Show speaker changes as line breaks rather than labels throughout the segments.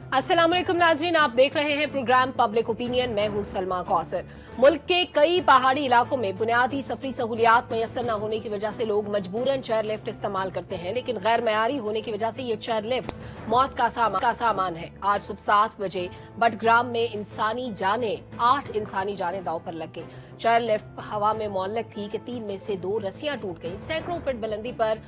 अस्सलाम वालेकुम नाजरीन, आप देख रहे हैं प्रोग्राम पब्लिक ओपिनियन। मैं हूं सलमा कौसर। मुल्क के कई पहाड़ी इलाकों में बुनियादी सफरी सहूलियात मैसर न होने की वजह से लोग मजबूरन चेयर लिफ्ट इस्तेमाल करते हैं, लेकिन गैर मयारी होने की वजह से ये चेयर लिफ्ट मौत का सामान है। आज सुबह 7 बजे बटग्राम में 8 इंसानी जानें दांव पर लग गई। चेयर लिफ्ट हवा में मुअल्लक थी कि 3 में से 2 रस्सियां टूट गई। सैकड़ों फीट बुलंदी पर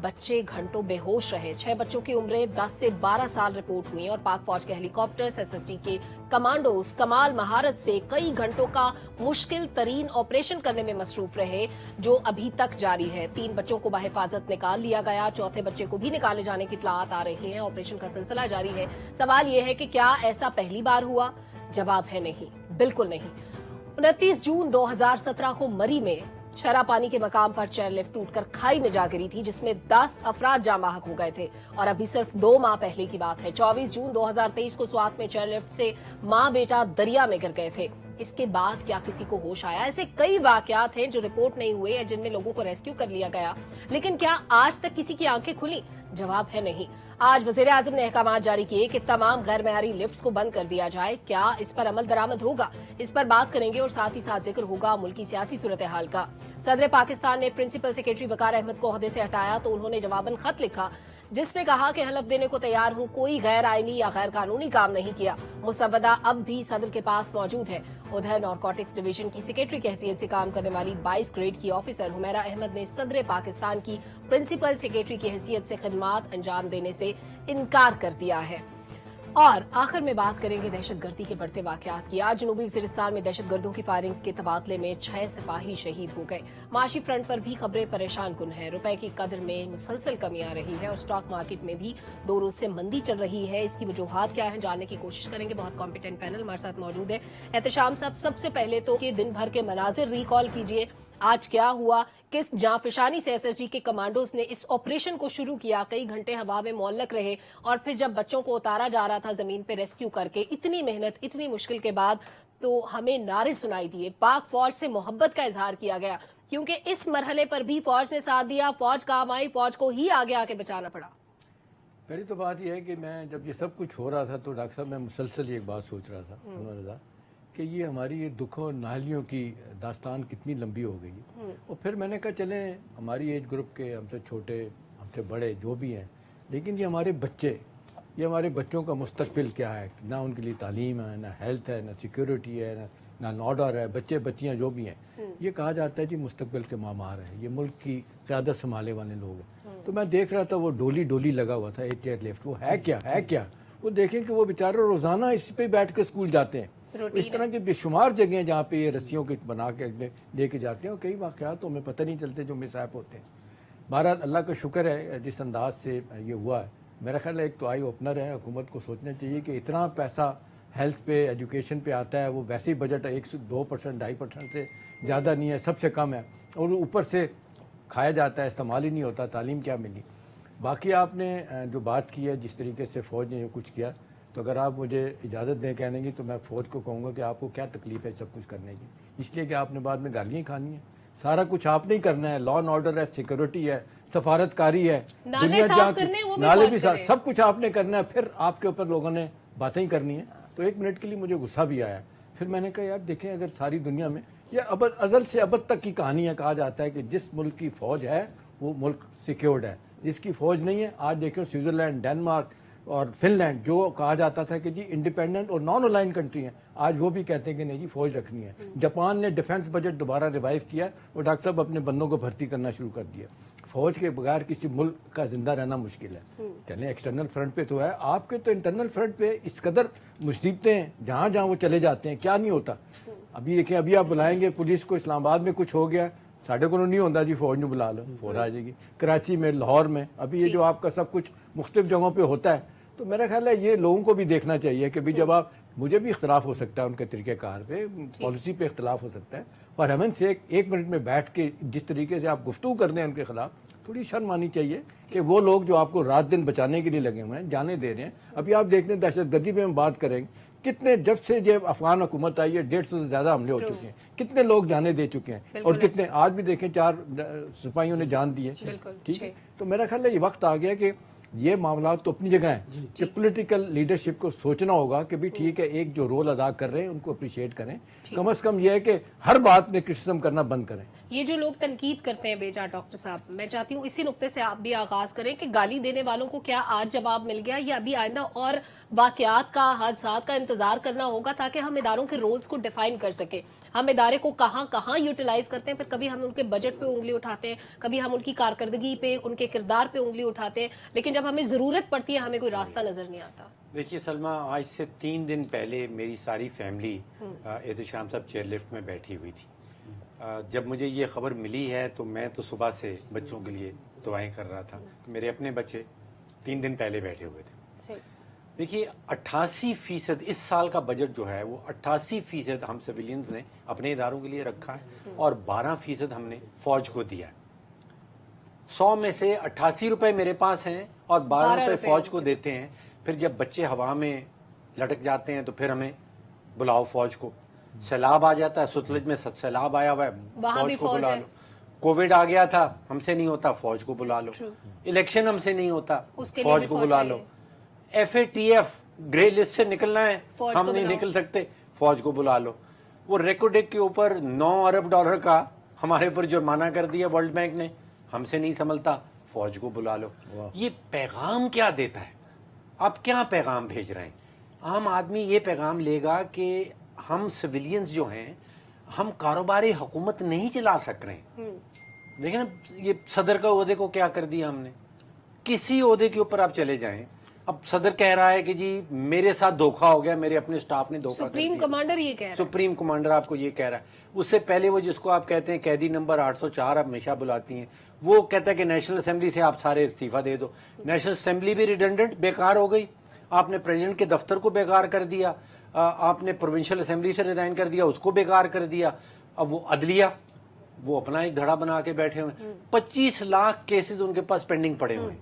बच्चे घंटों बेहोश रहे। 6 बच्चों की उम्रें 10 से 12 साल रिपोर्ट हुई और पाक फौज के हेलीकॉप्टर्स, SSD के कमांडोज कमाल महारत से कई घंटों का मुश्किल तरीन ऑपरेशन करने में मसरूफ रहे, जो अभी तक जारी है। 3 बच्चों को बाहिफाजत निकाल लिया गया, चौथे बच्चे को भी निकाले जाने की इत्तलात आ रही हैं। ऑपरेशन का सिलसिला जारी है। सवाल यह है कि क्या ऐसा पहली बार हुआ? जवाब है नहीं, बिल्कुल नहीं। 29 जून 2017 को मरी में छरा पानी के मकाम पर चेयर लिफ्ट टूटकर खाई में जा गिरी थी, जिसमें 10 अफराद जाँ बहक हो गए थे और अभी सिर्फ 2 माह पहले की बात है। 24 जून 2023 को स्वात में चेयर लिफ्ट से मां बेटा दरिया में गिर गए थे। इसके बाद क्या किसी को होश आया? ऐसे कई वाकयात हैं जो रिपोर्ट नहीं हुए या जिनमें लोगों को रेस्क्यू कर लिया गया, लेकिन क्या आज तक किसी की आंखें खुली? जवाब है नहीं। आज वजीर आजम ने अहकाम जारी किए कि तमाम गैर मयारी लिफ्ट्स को बंद कर दिया जाए। क्या इस पर अमल दरामद होगा? इस पर बात करेंगे और साथ ही साथ जिक्र होगा मुल्की सियासी सूरत हाल का। सदर पाकिस्तान ने प्रिंसिपल सेक्रेटरी वकार अहमद को ओहदे से हटाया तो उन्होंने जवाबन खत लिखा जिसमें कहा कि हलफ देने को तैयार हूं, कोई गैर आईनी या गैर कानूनी काम नहीं किया। मुसव्वदा अब भी सदर के पास मौजूद है। उधर नारकोटिक्स डिवीजन की सेक्रेटरी की हैसियत से काम करने वाली 22 ग्रेड की ऑफिसर हुमैरा अहमद ने सदर पाकिस्तान की प्रिंसिपल सेक्रेटरी की हैसियत से खिदमात अंजाम देने से इनकार कर दिया है। और आखिर में बात करेंगे दहशतगर्दी के बढ़ते वाकयात की। आज जनूबी वज़ीरिस्तान में दहशतगर्दों की फायरिंग के तबादले में 6 सिपाही शहीद हो गए। माशी फ्रंट पर भी खबरें परेशान कुन है। रुपए की कदर में मुसलसल कमी आ रही है और स्टॉक मार्केट में भी 2 रोज से मंदी चल रही है। इसकी वजूहात क्या है जानने की कोशिश करेंगे। बहुत कॉम्पिटेंट पैनल हमारे साथ मौजूद है। एहतशाम साहब, सबसे पहले तो कि दिन भर के मनाजिर रिकॉल कीजिए। आज क्या हुआ? किस जांफिशानी से SSG के कमांडोज ने इस ऑपरेशन को शुरू किया? कई घंटे हवा में मुअल्लक रहे और फिर जब बच्चों को उतारा जा रहा था जमीन पे रेस्क्यू करके, इतनी मेहनत, इतनी मुश्किल के बाद तो हमें नारे सुनाई दिए। पाक फौज से मोहब्बत का इजहार किया गया, क्योंकि इस मरहले पर भी फौज ने साथ दिया। फौज काम आई, फौज को ही आगे आके बचाना पड़ा।
पहली तो बात यह है कि मैं जब ये सब कुछ हो रहा था तो डॉक्टर साहब मैं मुसलसल एक बात सोच रहा था कि ये हमारी ये दुखों नालियों की दास्तान कितनी लंबी हो गई है। और फिर मैंने कहा चलें हमारी एज ग्रुप के, हमसे छोटे, हमसे बड़े जो भी हैं, लेकिन ये हमारे बच्चे, ये हमारे बच्चों का मुस्तकबिल क्या है? ना उनके लिए तालीम है, ना हेल्थ है, ना सिक्योरिटी है, ना ऑर्डर है। बच्चे बच्चियाँ जो भी हैं, ये कहा जाता है जी मुस्तकबिल के मामार है, ये मुल्क की क़यादत संभालने वाले लोग हैं। तो मैं देख रहा था वो डोली लगा हुआ था चेयर लिफ्ट, वो है क्या? वो देखें कि वो बेचारे रोज़ाना इस पे बैठ कर स्कूल जाते हैं। इस तरह की बेशुमार जगह हैं जहाँ पे ये रस्सियों के बना के लेके जाते हैं और कई वाक़यात तो हमें पता नहीं चलते जो मिसहैप होते हैं। बहरहाल अल्लाह का शुक्र है जिस अंदाज से ये हुआ है। मेरा ख्याल है एक तो आई ओपनर है। हुकूमत को सोचना चाहिए कि इतना पैसा हेल्थ पे, एजुकेशन पे आता है, वो वैसे ही बजट 1-2%, 2.5% से ज़्यादा नहीं है, सबसे कम है, और ऊपर से खाया जाता है, इस्तेमाल ही नहीं होता। तालीम क्या मिली? बाकी आपने जो बात की है जिस तरीके से फ़ौज ने कुछ किया, तो अगर आप मुझे इजाज़त दें कहने की तो मैं फ़ौज को कहूँगा कि आपको क्या तकलीफ़ है सब कुछ करने की, इसलिए कि आपने बाद में गालियाँ खानी है। सारा कुछ आपने ही करना है। लॉ एंड ऑर्डर है, सिक्योरिटी है, सफारतकारी है, दुनिया नाले भी सब कुछ आपने करना है। फिर आपके ऊपर लोगों ने बातें ही करनी है। तो 1 मिनट के लिए मुझे गुस्सा भी आया। फिर मैंने कहा यार देखें, अगर सारी दुनिया में यह अज़ल से अबद तक की कहानी है। कहा जाता है कि जिस मुल्क की फ़ौज है वो मुल्क सिक्योर्ड है, जिसकी फ़ौज नहीं है, आज देखो स्विट्ज़रलैंड, डेनमार्क और फिनलैंड, जो कहा जाता था कि जी इंडिपेंडेंट और नॉन अलाइन कंट्री हैं, आज वो भी कहते हैं कि नहीं जी फौज रखनी है। जापान ने डिफेंस बजट दोबारा रिवाइव किया और डॉक्टर साहब अपने बंदों को भर्ती करना शुरू कर दिया। फौज के बगैर किसी मुल्क का जिंदा रहना मुश्किल है। चलें एक्सटर्नल फ्रंट पे तो है, आपके तो इंटरनल फ्रंट पे इस कदर मुसीबतें हैं, जहाँ जहाँ वो चले जाते हैं क्या नहीं होता। अभी देखें, अभी आप बुलाएंगे पुलिस को, इस्लामाबाद में कुछ हो गया, साढ़े को नहीं होता जी फौज ने बुला लो, फौज आ जाएगी। कराची में, लाहौर में, अभी ये जो आपका सब कुछ मुख्तलिफ जगहों पे होता है। तो मेरा ख्याल है ये लोगों को भी देखना चाहिए कि भाई जब आप, मुझे भी इख्तलाफ हो सकता है उनके तरीक़ेकार पे, पॉलिसी पे इख्तलाफ हो सकता है, पर हेवन से 1 मिनट में बैठ के जिस तरीके से आप गुफ्तगू करते हैं उनके खिलाफ, थोड़ी शर्म आनी चाहिए कि वो लोग जो आपको रात दिन बचाने के लिए लगे हुए हैं, जाने दे रहे हैं। अभी आप देखते हैं दहशतगर्दी पे हम बात करेंगे, कितने जब से जब अफगान हुकूमत आई है 150 से ज़्यादा हमले हो चुके हैं, कितने लोग जाने दे चुके हैं, और कितने आज भी देखें 4 सिपाहियों ने जान दी है। ठीक है, तो मेरा ख्याल है ये वक्त आ गया कि یہ معاملات تو اپنی جگہ ہیں کہ پولیٹیکل لیڈرشپ کو سوچنا ہوگا کہ بھی ٹھیک ہے ایک جو رول ادا کر رہے ہیں ان کو اپریشیٹ کریں، کم از کم یہ ہے کہ ہر بات میں کرٹیسزم کرنا بند کریں۔
یہ جو لوگ تنقید کرتے ہیں بیجا ڈاکٹر صاحب، میں چاہتی ہوں اسی نقطے سے آپ بھی آغاز کریں کہ گالی دینے والوں کو کیا آج جواب مل گیا یا ابھی آئندہ اور واقعات کا، حادثات کا انتظار کرنا ہوگا تاکہ ہم اداروں کے رولز کو ڈیفائن کر سکیں، ہم ادارے کو کہاں کہاں یوٹیلائز کرتے ہیں، پھر کبھی ہم ان کے بجٹ پہ انگلی اٹھاتے ہیں، کبھی ہم ان کی کارکردگی پہ، ان کے کردار پہ انگلی اٹھاتے ہیں، لیکن جب ہمیں ضرورت پڑتی ہے ہمیں کوئی راستہ نظر نہیں آتا۔
دیکھیے سلمہ، آج سے 3 دن پہلے میری ساری فیملی احتشام صاحب چیئر لفٹ میں بیٹھی ہوئی تھی۔ جب مجھے یہ خبر ملی ہے تو میں تو صبح سے بچوں کے لیے دعائیں کر رہا تھا، میرے اپنے بچے 3 دن پہلے بیٹھے ہوئے تھے۔ دیکھیے 88% اس سال کا بجٹ جو ہے وہ 88% ہم سویلینز نے اپنے اداروں کے لیے رکھا ہے اور 12% ہم نے فوج کو دیا ہے۔ 100 میں سے 88 روپے میرے پاس ہیں اور 12 روپے فوج کو دیتے ہیں۔ پھر جب بچے ہوا میں لٹک جاتے ہیں تو پھر ہمیں بلاؤ فوج کو، سیلاب آ جاتا ہے، ستلج میں سیلاب آیا ہوا ہے، فوج کو بلا لو، کووڈ آ گیا تھا، ہم سے نہیں ہوتا، فوج کو بلا لو، الیکشن ہم سے نہیں ہوتا، فوج کو بلا لو، FATF گرے لسٹ سے نکلنا ہے، ہم نہیں نکل سکتے، فوج کو بلا لو۔ وہ ریکوڈیک کے اوپر 9 ارب ڈالر کا ہمارے اوپر جرمانہ کر دیا ورلڈ بینک نے، ہم سے نہیں سنبھلتا، فوج کو بلا لو۔ یہ پیغام کیا دیتا ہے؟ آپ کیا پیغام بھیج رہے ہیں؟ عام آدمی یہ پیغام لے گا کہ ہم سویلینز جو ہیں ہم کاروباری حکومت نہیں چلا سک رہے ہیں۔ دیکھیں نا، یہ صدر کا عہدے کو کیا کر دیا ہم نے، کسی عہدے کے اوپر آپ چلے جائیں، اب صدر کہہ رہا ہے کہ جی میرے ساتھ دھوکہ ہو گیا، میرے اپنے سٹاف نے دھوکہ کر دیا۔
سپریم کمانڈر یہ کہہ رہا ہے،
سپریم کمانڈر آپ کو یہ کہہ رہا ہے۔ اس سے پہلے وہ جس کو آپ کہتے ہیں قیدی نمبر 804 آپ ہمیشہ بلاتی ہیں، وہ کہتا ہے کہ نیشنل اسمبلی سے آپ سارے استعفیٰ دے دو۔ نیشنل اسمبلی بھی ریڈنڈنٹ، بیکار ہو گئی، آپ نے پریزیڈنٹ کے دفتر کو بیکار کر دیا، آپ نے پروونشل اسمبلی سے ریزائن کر دیا، اس کو بیکار کر دیا۔ اب وہ عدلیہ، وہ اپنا ایک دھڑا بنا کے بیٹھے ہوئے ہیں، 25 لاکھ کیسز ان کے پاس پینڈنگ پڑے ہوئے ہیں۔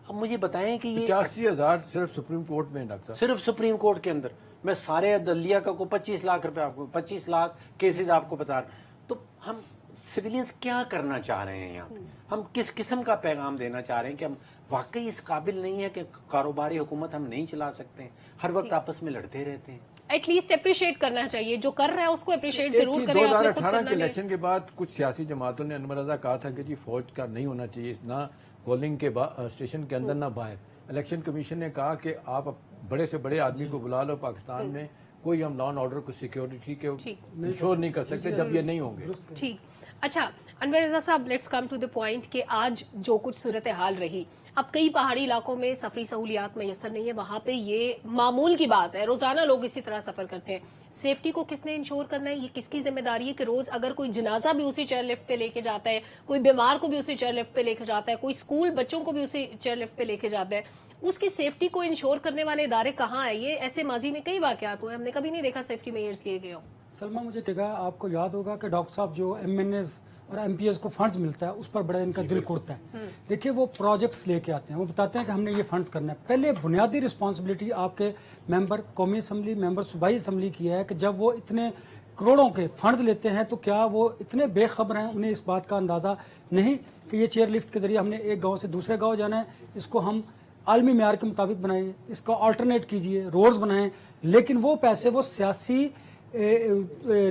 اب مجھے بتائیں کہ یہ
85,000 صرف سپریم کورٹ میں ڈاکٹر صاحب،
صرف سپریم کورٹ کے اندر، میں سارے عدلیہ کا کو 25 لاکھ روپے آپ کو، 25 لاکھ کیسز آپ کو بتا رہا ہوں۔ تو ہم سویلینز کیا کرنا چاہ رہے ہیں یہاں پہ؟ ہم کس قسم کا پیغام دینا چاہ رہے ہیں کہ ہم واقعی اس قابل نہیں ہے کہ کاروباری حکومت ہم نہیں چلا سکتے ہیں، ہر وقت آپس میں لڑتے رہتے ہیں۔
ایٹ لیسٹ اپریشیٹ کرنا چاہیے، جو کر رہا ہے اس کو اپریشیٹ ضرور کریں۔
2018 کے الیکشن کے بعد کچھ سیاسی جماعتوں نے انور رضا کہا تھا کہ جی فوج کا نہیں ہونا چاہیے، نہ پولنگ کے اسٹیشن کے اندر نہ باہر۔ الیکشن کمیشن نے کہا کہ آپ بڑے سے بڑے آدمی کو بلا لو، پاکستان میں کوئی ہم لا اینڈ آرڈر کو سیکیورٹی کے انشور نہیں کر سکتے جب یہ نہیں ہوں گے۔
ٹھیک، اچھا انور رضا صاحب، let's come to the point کہ آج جو کچھ صورتحال رہی، اب کئی پہاڑی علاقوں میں سفری سہولیات میسر نہیں ہے، وہاں پہ یہ معمول کی بات ہے، روزانہ لوگ اسی طرح سفر کرتے ہیں۔ سیفٹی کو کس نے انشور کرنا ہے؟ یہ کس کی ذمہ داری ہے کہ روز اگر کوئی جنازہ بھی اسی چیئر لفٹ پہ لے کے جاتا ہے، کوئی بیمار کو بھی اسی چیئر لفٹ پہ لے کے جاتا ہے، کوئی اسکول بچوں کو بھی اسی چیئر لفٹ پہ لے کے جاتا ہے، اس کی سیفٹی کو انشور کرنے والے ادارے کہاں ہیں؟ یہ ایسے ماضی میں کئی واقعات ہوئے، ہم نے کبھی نہیں دیکھا سیفٹی میئرز لیے گئے ہوں۔
سلمہ، مجھے جگہ آپ کو یاد ہوگا کہ ڈاکٹر صاحب جو MNAs اور MPs کو فنڈز ملتا ہے اس پر بڑا ان کا دل کرتا ہے۔ دیکھیے وہ پروجیکٹس لے کے آتے ہیں، وہ بتاتے ہیں کہ ہم نے یہ فنڈز کرنا ہے۔ پہلے بنیادی رسپانسبلٹی آپ کے ممبر قومی اسمبلی، ممبر صوبائی اسمبلی کی ہے کہ جب وہ اتنے کروڑوں کے فنڈز لیتے ہیں تو کیا وہ اتنے بے خبر ہیں، انہیں اس بات کا اندازہ نہیں کہ یہ چیئر لفٹ کے ذریعے ہم نے ایک گاؤں سے دوسرے گاؤں جانا ہے، اس کو ہم عالمی معیار کے مطابق بنائیے، اس کو آلٹرنیٹ کیجئے، روڈز بنائیں، لیکن وہ پیسے وہ سیاسی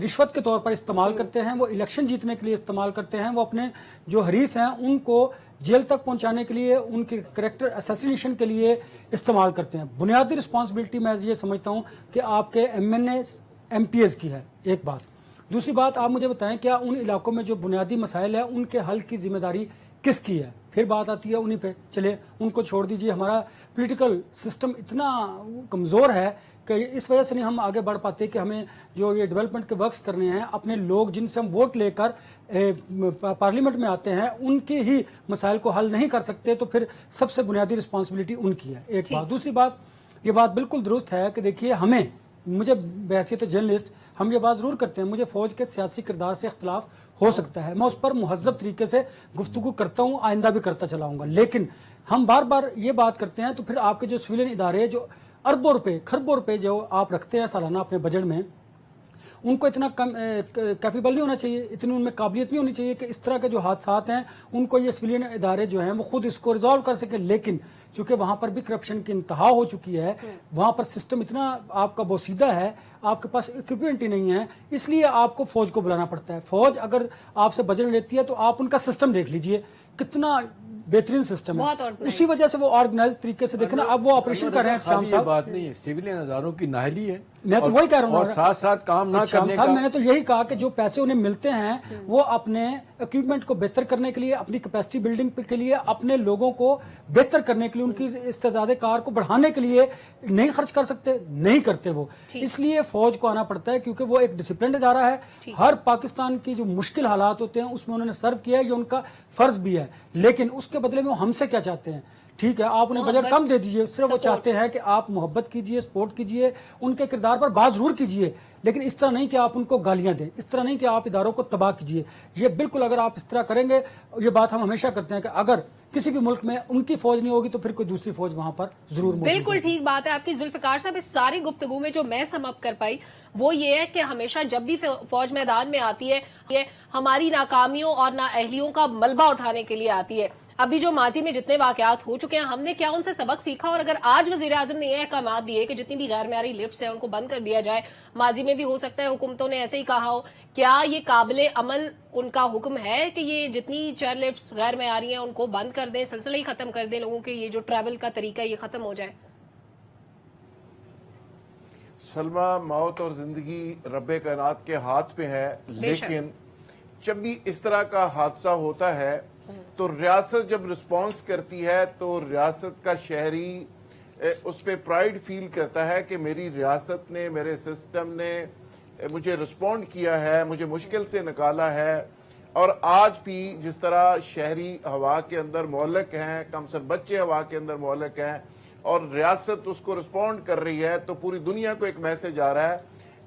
رشوت کے طور پر استعمال کرتے ہیں، وہ الیکشن جیتنے کے لیے استعمال کرتے ہیں، وہ اپنے جو حریف ہیں ان کو جیل تک پہنچانے کے لیے، ان کے کریکٹر اسیسینیشن کے لیے استعمال کرتے ہیں۔ بنیادی رسپانسبلٹی میں یہ سمجھتا ہوں کہ آپ کے MNAs MPs کی ہے، ایک بات۔ دوسری بات، آپ مجھے بتائیں کیا ان علاقوں میں جو بنیادی مسائل ہیں ان کے حل کی ذمہ داری کس کی ہے؟ پھر بات آتی ہے انہی پہ، چلے ان کو چھوڑ دیجئے۔ ہمارا پولیٹیکل سسٹم اتنا کمزور ہے کہ اس وجہ سے نہیں ہم آگے بڑھ پاتے کہ ہمیں جو یہ ڈیولپمنٹ کے ورکس کرنے ہیں، اپنے لوگ جن سے ہم ووٹ لے کر پارلیمنٹ میں آتے ہیں ان کے ہی مسائل کو حل نہیں کر سکتے، تو پھر سب سے بنیادی رسپانسبلٹی ان کی ہے، ایک بات۔ دوسری بات، یہ بات بالکل درست ہے کہ دیکھیے ہمیں، مجھے بحیثیت جرنلسٹ ہم یہ بات ضرور کرتے ہیں، مجھے فوج کے سیاسی کردار سے اختلاف ہو سکتا ہے، میں اس پر مہذب طریقے سے گفتگو کرتا ہوں، آئندہ بھی کرتا چلا ہوں گا، لیکن ہم بار بار یہ بات کرتے ہیں تو پھر آپ کے جو سویلین ادارے جو اربوں روپے، کھربوں روپے جو آپ رکھتے ہیں سالانہ اپنے بجٹ میں، उनको इतना कैपेबल नहीं होना चाहिए, इतनी उनमें काबिलियत नहीं होनी चाहिए कि इस तरह के जो हादसात हैं उनको ये सिविलियन इदारे जो हैं वो खुद इसको रिजॉल्व कर सके। लेकिन चूंकि वहां पर भी करप्शन की इंतहा हो चुकी है, वहां पर सिस्टम इतना आपका बोसीदा है, आपके पास इक्विपमेंट ही नहीं है, इसलिए आपको फौज को बुलाना पड़ता है। फौज अगर आपसे बजट लेती है तो आप उनका सिस्टम देख लीजिए, कितना बेहतरीन सिस्टम है। उसी वजह से वो ऑर्गेनाइज तरीके से देखना, अब वो ऑपरेशन कर रहे हैं।
खाली ये बात नहीं है, सिविलियन अदारों की नाहली है,
मैं तो वही कह रहा हूँ,
और साथ साथ काम ना करने का।
मैंने तो यही कहा कि जो पैसे उन्हें मिलते हैं वो अपने इक्विपमेंट को बेहतर करने के लिए, अपनी कैपेसिटी बिल्डिंग के लिए, अपने लोगों को बेहतर करने के लिए, उनकी इस्तेदाद कार को बढ़ाने के लिए नहीं खर्च कर सकते, नहीं करते वो। इसलिए फौज को आना पड़ता है, क्योंकि वो एक डिसिप्लिन इदारा है। हर पाकिस्तान की जो मुश्किल हालात होते हैं उसमें उन्होंने सर्व किया है, ये उनका फर्ज भी है। लेकिन उसके बदले में वो हमसे क्या चाहते हैं? ठीक है, आप उन्हें बजट कम दे दीजिए, सिर्फ वो चाहते हैं कि आप मोहब्बत कीजिए, सपोर्ट कीजिए, उनके किरदार पर बात जरूर कीजिए, लेकिन इस तरह नहीं कि आप उनको गालियां दें, इस तरह नहीं कि आप इदारों को तबाह कीजिए। ये बिल्कुल, अगर आप इस तरह करेंगे, ये बात हम हमेशा करते हैं कि अगर किसी भी मुल्क में उनकी फौज नहीं होगी तो फिर कोई दूसरी फौज वहां पर जरूर मौजूद
बिल्कुल ठीक बात है आपकी जुल्फिकार साहब। इस सारी गुफ्तगू में जो मैं सम अप कर पाई वो ये है कि हमेशा जब भी फौज मैदान में आती है ये हमारी नाकामियों और नाअहलियों का मलबा उठाने के लिए आती है। अभी जो माजी में जितने वाकयात हो चुके हैं, हमने क्या उनसे सबक सीखा? और अगर आज वज़ीर-ए-आज़म ने ये अहकाम दिए कि जितनी भी गैर मेयारी लिफ्ट्स हैं उनको बंद कर दिया जाए, माजी में भी हो सकता है हुकूमतों ने ऐसे ही कहा हो, क्या ये काबिले अमल उनका हुक्म है कि ये जितनी चेयर लिफ्ट्स गैर मेयारी हैं उनको बंद कर दें, सिलसिला ही खत्म कर दें, लोगों के ये जो ट्रैवल का तरीका है ये खत्म हो जाए?
सलमा, मौत और जिंदगी रब्बे कायनात के हाथ पे है, लेकिन जब भी इस तरह का हादसा होता है तो रियासत जब रिस्पॉन्स करती है तो रियासत का शहरी उस पर प्राइड फील करता है कि मेरी रियासत ने, मेरे सिस्टम ने मुझे रिस्पॉन्ड किया है, मुझे मुश्किल से निकाला है। और आज भी जिस तरह शहरी हवा के अंदर मोहल्लक हैं, कम से बच्चे हवा के अंदर मोहल्लक हैं और रियासत उसको रिस्पॉन्ड कर रही है, तो पूरी दुनिया को एक मैसेज आ रहा है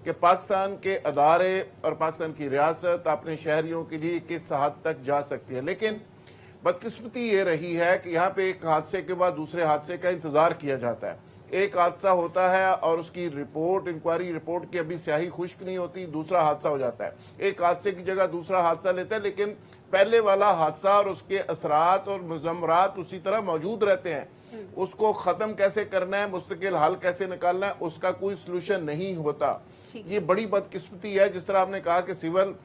कि पाकिस्तान के अदारे और पाकिस्तान की रियासत अपने शहरियों के लिए किस हद तक जा सकती है। लेकिन बदकिस्मती ये रही है कि यहाँ पे एक हादसे के बाद दूसरे हादसे का इंतजार किया जाता है। एक हादसा होता है और उसकी रिपोर्ट, इंक्वायरी रिपोर्ट की अभी स्याही खुश्क नहीं होती, दूसरा हादसा हो जाता है। एक हादसे की जगह दूसरा हादसा लेता है, लेकिन पहले वाला हादसा और उसके असरात और मुज़म्मरात उसी तरह मौजूद रहते हैं। उसको खत्म कैसे करना है, मुस्तकिल हल कैसे निकालना है, उसका कोई सोल्यूशन नहीं होता। ये बड़ी बदकिस्मती है। जिस तरह आपने कहा कि सिविल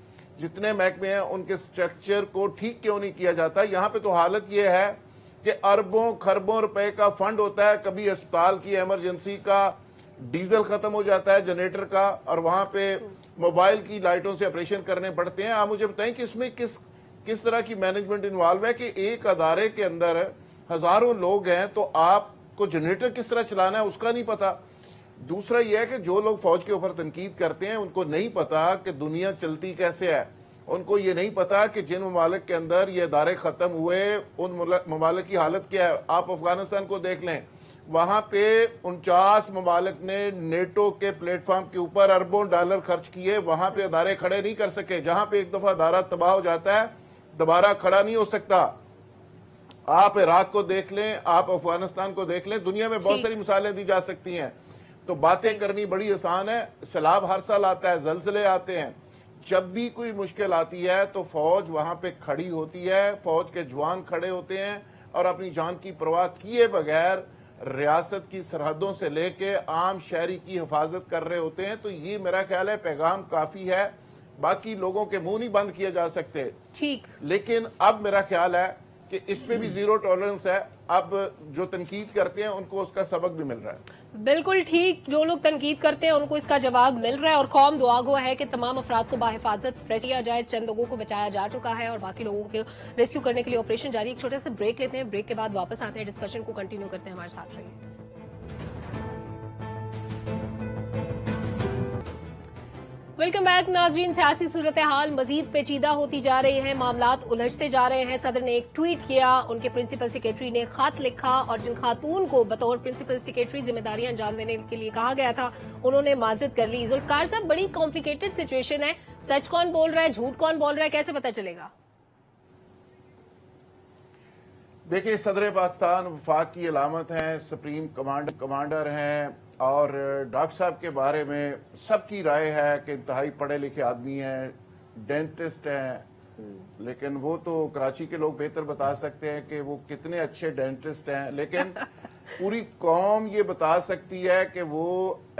जितने महकमे हैं उनके स्ट्रक्चर को ठीक क्यों नहीं किया जाता। यहाँ पे तो हालत ये है कि अरबों खरबों रुपए का फंड होता है, कभी अस्पताल की इमरजेंसी का डीजल खत्म हो जाता है जनरेटर का, और वहां पे मोबाइल की लाइटों से ऑपरेशन करने पड़ते हैं। आप मुझे बताएं कि इसमें किस तरह की मैनेजमेंट इन्वॉल्व है कि एक अदारे के अंदर हजारों लोग हैं तो आपको जनरेटर किस तरह चलाना है उसका नहीं पता। दूसरा यह है कि जो लोग फौज के ऊपर तनकीद करते हैं उनको नहीं पता कि दुनिया चलती कैसे है, उनको ये नहीं पता कि जिन ममालिक के अंदर ये अदारे खत्म हुए उन ममालिक की हालत क्या है। आप अफगानिस्तान को देख लें, वहां पे 49 ममालिक ने नेटो के प्लेटफॉर्म के ऊपर अरबों डॉलर खर्च किए, वहां पे अदारे खड़े नहीं कर सके। जहां पे एक दफा अदारा तबाह हो जाता है दोबारा खड़ा नहीं हो सकता। आप इराक को देख लें, आप अफगानिस्तान को देख लें, दुनिया में बहुत सारी मिसालें दी जा सकती हैं। तो बातें करनी बड़ी आसान है। सैलाब हर साल आता है, जलजले आते हैं, जब भी कोई मुश्किल आती है तो फौज वहां पे खड़ी होती है, फौज के जवान खड़े होते हैं और अपनी जान की परवाह किए बगैर रियासत की सरहदों से लेके आम शहरी की हिफाजत कर रहे होते हैं। तो ये मेरा ख्याल है पैगाम काफी है, बाकी लोगों के मुंह नहीं बंद किए जा सकते।
ठीक,
लेकिन अब मेरा ख्याल है कि इसमें भी जीरो टॉलरेंस है। अब जो तनकीद करते हैं उनको उसका सबक भी मिल रहा है।
बिल्कुल ठीक, जो लोग तनकीद करते हैं उनको इसका जवाब मिल रहा है और कौम दुआ गो है कि तमाम अफराद को बाहिफाजत रेस्क्यू किया जाए। चंद लोगों को बचाया जा चुका है और बाकी लोगों को रेस्क्यू करने के लिए ऑपरेशन जारी। एक छोटे से ब्रेक लेते हैं, ब्रेक के बाद वापस आते हैं, डिस्कशन को कंटिन्यू करते हैं। हमारे साथ रहिए। वेलकम बैक नाजरीन। सियासी सूरत हाल मजीद पेचीदा होती जा रही है, मामलात उलझते जा रहे हैं। सदर ने एक ट्वीट किया, उनके प्रिंसिपल सेक्रेटरी ने खत लिखा और जिन खातून को बतौर प्रिंसिपल सेक्रेटरी जिम्मेदारियां अंजाम देने के लिए कहा गया था उन्होंने माजरत कर ली। जुल्फकार साहब, बड़ी कॉम्प्लिकेटेड सिचुएशन है, सच कौन बोल रहा है, झूठ कौन बोल रहा है, कैसे पता चलेगा?
देखिए, सदर पाकिस्तान वफाक की अलामत हैं, सुप्रीम कमांडर हैं, और डॉक्टर साहब के बारे में सबकी राय है कि इंतहाई पढ़े लिखे आदमी हैं, डेंटिस्ट हैं, लेकिन वो तो कराची के लोग बेहतर बता सकते हैं कि वो कितने अच्छे डेंटिस्ट हैं, लेकिन पूरी कौम ये बता सकती है कि वो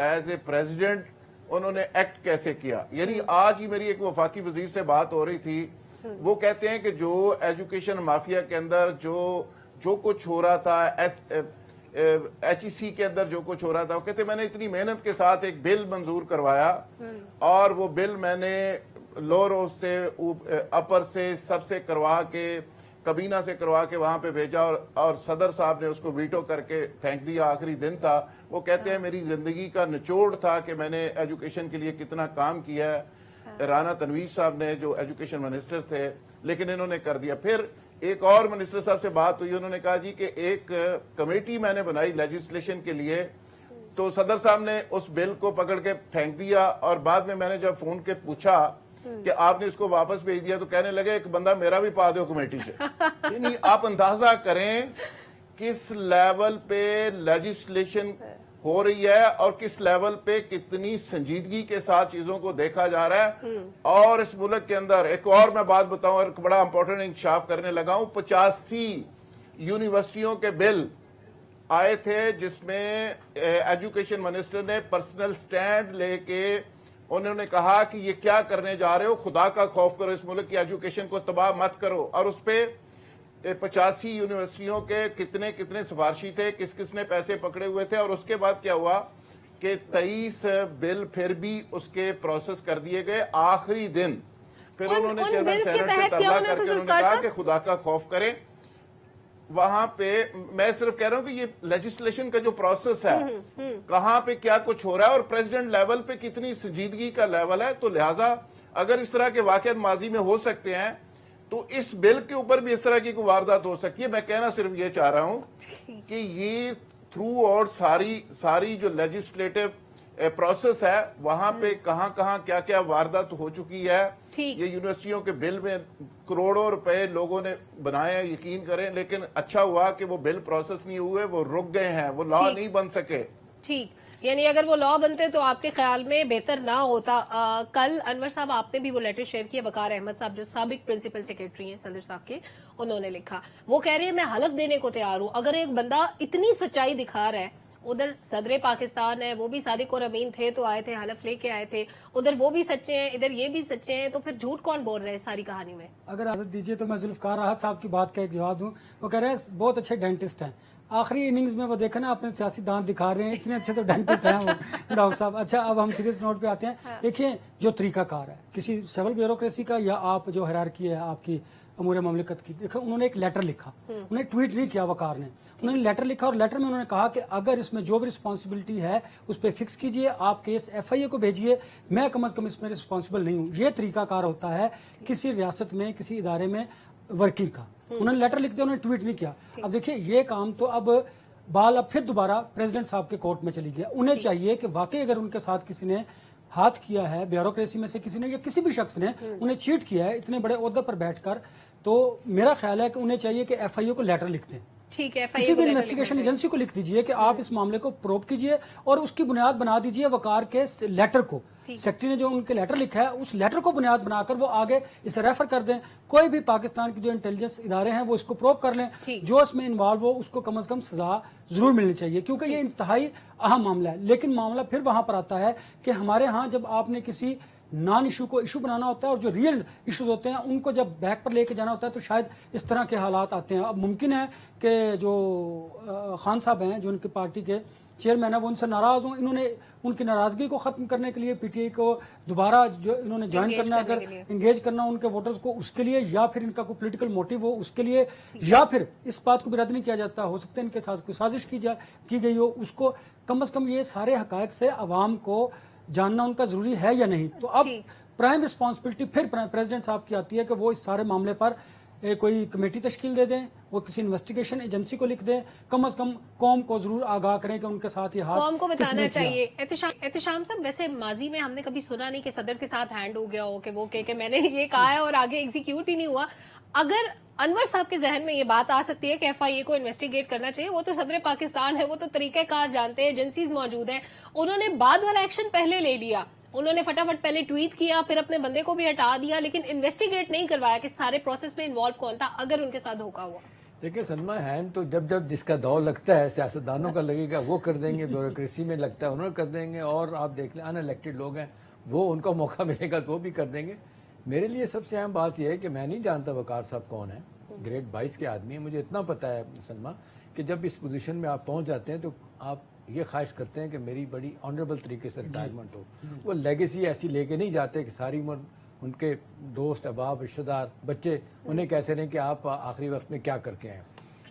एज ए प्रेसिडेंट उन्होंने एक्ट कैसे किया। यानी आज ही मेरी एक वफाकी वजीर से बात हो रही थी, वो कहते हैं कि जो एजुकेशन माफिया के अंदर जो कुछ हो रहा था, HEC के अंदर जो कुछ हो रहा था, वो कहते मैंने इतनी मेहनत के साथ एक बिल मंजूर करवाया और वो बिल मैंने लोअर से अपर से सबसे करवा के, कबीना से करवा के वहां पे भेजा, और सदर साहब ने उसको वीटो करके फेंक दिया। आखिरी दिन था। वो कहते हैं मेरी जिंदगी का निचोड़ था कि मैंने एजुकेशन के लिए कितना काम किया है। राना तनवीर साहब ने जो एजुकेशन मिनिस्टर थे, लेकिन इन्होंने कर दिया। फिर एक और मिनिस्टर साहब से बात हुई, उन्होंने कहा जी कि एक कमेटी मैंने बनाई लेजिस्लेशन के लिए, तो सदर साहब ने उस बिल को पकड़ के फेंक दिया, और बाद में मैंने जब फोन के पूछा कि आपने इसको वापस भेज दिया, तो कहने लगे एक बंदा मेरा भी पा दो कमेटी से। यानी आप अंदाजा करें किस लेवल पे लेजिस्लेशन हो रही है और किस लेवल पे कितनी संजीदगी के साथ चीजों को देखा जा रहा है। और इस मुल्क के अंदर एक और मैं बात बताऊं, और बड़ा इंपॉर्टेंट इंकशाफ करने लगा हूं, 85 यूनिवर्सिटियों के बिल आए थे जिसमें एजुकेशन मिनिस्टर ने पर्सनल स्टैंड लेके उन्होंने कहा कि ये क्या करने जा रहे हो, खुदा का खौफ करो, इस मुल्क की एजुकेशन को तबाह मत करो। और उस पे 85 यूनिवर्सिटियों के कितने कितने सिफारशी थे, किस किस ने पैसे पकड़े हुए थे। और उसके बाद क्या हुआ कि 23 बिल फिर भी उसके प्रोसेस कर दिए गए आखिरी दिन। फिर उन्होंने चेयरमैन सेनेट से तलब करके उन्होंने कहा कि खुदा का खौफ करें। वहां पे मैं सिर्फ कह रहा हूं कि ये लेजिस्लेशन का जो प्रोसेस है, कहां पे क्या कुछ हो रहा है और प्रेसिडेंट लेवल पे कितनी संजीदगी का लेवल है। तो लिहाजा अगर इस तरह के वाकयात माजी में हो सकते हैं, तो इस बिल के ऊपर भी इस तरह की कोई वारदात हो सकती है। मैं कहना सिर्फ ये चाह रहा हूं कि ये थ्रू और सारी जो लेजिस्लेटिव प्रोसेस है, वहां पे कहां क्या क्या वारदात हो चुकी है। ये यूनिवर्सिटियों के बिल में करोड़ों रुपए लोगों ने बनाए हैं, यकीन करें, लेकिन अच्छा हुआ कि वो बिल प्रोसेस नहीं हुए, वो रुक गए हैं, वो लॉ नहीं बन सके।
ठीक, यानी अगर वो लॉ बनते तो आपके ख्याल में बेहतर ना होता। कल अनवर साहब आपने भी वो लेटर शेयर किया, वकार अहमद साहब जो साबिक प्रिंसिपल सेक्रेटरी हैं सदर साहब के, उन्होंने लिखा, वो कह रहे हैं मैं हलफ देने को तैयार हूं। अगर एक बंदा इतनी सच्चाई दिखा रहा है, उधर सदर पाकिस्तान है, वो भी सादिक और अमीन थे तो आए थे, हलफ लेके आए थे, उधर वो भी सच्चे हैं, इधर ये भी सच्चे हैं, तो फिर झूठ कौन बोल रहे हैं सारी कहानी में?
अगर इजाजत दीजिए तो मैं जुल्फकार राहत साहब की बात का एक जवाब दूं। वो कह रहे हैं बहुत अच्छे डेंटिस्ट हैं। आखिरी इनिंग्स में वो देखा ना, अपने सियासी दांत दिखा रहे हैं, इतने अच्छे तो डेंटिस्ट हैं वो डॉक्टर साहब। अच्छा, अब हम सीरियस नोट पे आते हैं। देखिए, जो तरीकाकार है किसी सिविल ब्यूरोक्रेसी का, या आप जो हायरार्की है आपकी अमूर ममलिकत की, देखो उन्होंने एक लेटर लिखा, उन्हें ट्वीट नहीं किया वकार ने, उन्होंने लेटर लिखा, और लेटर में उन्होंने कहा कि अगर इसमें जो भी रिस्पॉन्सिबिलिटी है उस पर फिक्स कीजिए, आप केस FIA को भेजिए, मैं कम अज कम इसमें रिस्पॉन्सिबल नहीं हूँ। ये तरीकाकार होता है किसी रियासत में, किसी इदारे में वर्किंग का। उन्होंने लेटर लिख दिया, उन्होंने ट्वीट नहीं किया। अब देखिए, ये काम तो अब फिर दोबारा प्रेसिडेंट साहब के कोर्ट में चली गया। उन्हें चाहिए कि वाकई अगर उनके साथ किसी ने हाथ किया है, ब्यूरोक्रेसी में से किसी ने या किसी भी शख्स ने उन्हें चीट किया है इतने बड़े ओहदे पर बैठकर, तो मेरा ख्याल है कि उन्हें चाहिए कि FIA को लेटर लिख दें।
ठीक है,
किसी भी इन्वेस्टिगेशन एजेंसी को लिख दीजिए कि आप इस मामले को प्रोब कीजिए, और उसकी बुनियाद बना दीजिए वकार के लेटर को। सेक्रेटरी ने जो उनके लेटर लिखा है, उस लेटर को बुनियाद बनाकर वो आगे इसे रेफर कर दें। कोई भी पाकिस्तान के जो इंटेलिजेंस इदारे हैं वो इसको प्रोब कर लें, जो इसमें इन्वॉल्व हो उसको कम से कम सजा जरूर मिलनी चाहिए, क्योंकि ये इंतहाई अहम मामला है। लेकिन मामला फिर वहां पर आता है कि हमारे यहाँ जब आपने किसी नॉन इशू को इशू बनाना होता है, और जो रियल इश्यूज होते हैं उनको जब बैक पर लेके जाना होता है, तो शायद इस तरह के हालात आते हैं। अब मुमकिन है कि जो खान साहब हैं, जो उनकी पार्टी के चेयरमैन है, वो उनसे नाराज हों। इन्होंने उनकी नाराजगी को खत्म करने के लिए PTI को दोबारा जो इन्होंने ज्वाइन करना, अगर एंगेज करना उनके वोटर्स को, उसके लिए, या फिर इनका कोई पॉलिटिकल मोटिव हो उसके लिए, या फिर इस बात को भी रद्द नहीं किया जाता, हो सकता है इनके साथ कोई साजिश की गई हो, उसको कम से कम ये सारे हकायक से अवाम को जानना उनका जरूरी है या नहीं। तो अब प्राइम रिस्पॉन्सिबिलिटी फिर प्रेसिडेंट साहब की आती है कि वो इस सारे मामले पर कोई कमेटी तश्कील दे दें, वो किसी इन्वेस्टिगेशन एजेंसी को लिख दें, कम से कम कौम को जरूर आगाह करें कि उनके साथ ये हाथ
कौम को बताना चाहिए। एहतिशाम साहब, वैसे माजी में हमने कभी सुना नहीं कि सदर के साथ हैंड हो गया हो, कि वो कह के मैंने ये कहा है और आगे एग्जीक्यूट ही नहीं हुआ। اگر انور صاحب کے ذہن میں یہ بات آ سکتی ہے کہ ایف آئی اے کو انویسٹیگیٹ کرنا چاہیے، وہ تو صدر پاکستان ہے، وہ تو طریقہ کار جانتے ہیں، ایجنسیز موجود ہیں، انہوں نے بعد والا ایکشن پہلے لے لیا، انہوں نے فٹافٹ پہلے ٹویٹ کیا، پھر اپنے بندے کو بھی ہٹا دیا، لیکن انویسٹیگیٹ نہیں کروایا کہ سارے پروسیس میں انوالو کون تھا اگر ان کے ساتھ دھوکا ہوا.
دیکھیں سلما ہین تو جب جس کا دور لگتا ہے سیاستدانوں کا لگے گا وہ کر دیں گے، بیوروکریسی میں لگتا ہے انہوں نے کر دیں گے، اور آپ دیکھ لیں ان الیکٹڈ لوگ ہیں وہ ان کو موقع ملے گا تو وہ بھی کر دیں گے. میرے لیے سب سے اہم بات یہ ہے کہ میں نہیں جانتا وقار صاحب کون ہے، گریڈ 22 کے آدمی ہیں، مجھے اتنا پتا ہے سلما کہ جب اس پوزیشن میں آپ پہنچ جاتے ہیں تو آپ یہ خواہش کرتے ہیں کہ میری بڑی آنریبل طریقے سے ریٹائرمنٹ ہو. وہ لیگیسی ایسی لے کے نہیں جاتے کہ ساری عمر ان کے دوست احباب رشتہ دار بچے انہیں کہتے رہے کہ آپ آخری وقت میں کیا کر کے آئے.